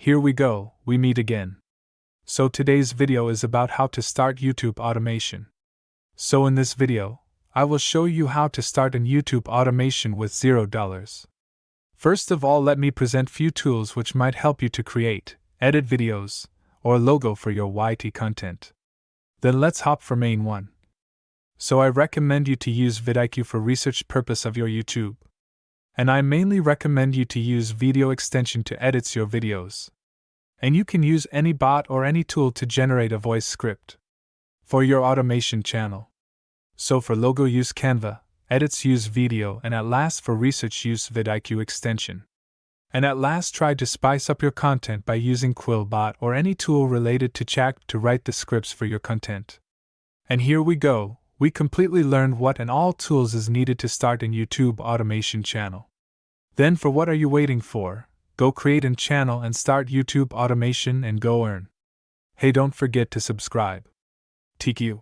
Here we go, we meet again. So today's video is about how to start YouTube automation. So in this video, I will show you how to start an YouTube automation with $0. First of all, let me present few tools which might help you to create, edit videos, or logo for your YT content. Then let's hop for main one. So I recommend you to use vidIQ for research purpose of your YouTube. And I mainly recommend you to use Video Extension to edit your videos. And you can use any bot or any tool to generate a voice script for your automation channel. So for logo use Canva, edits use Video, and at last for research use vidIQ extension. And at last try to spice up your content by using Quillbot or any tool related to chat to write the scripts for your content. And here we go, we completely learned what and all tools is needed to start in YouTube automation channel. Then for what are you waiting for? Go create a channel and start YouTube automation and go earn. Hey, don't forget to subscribe. TQ.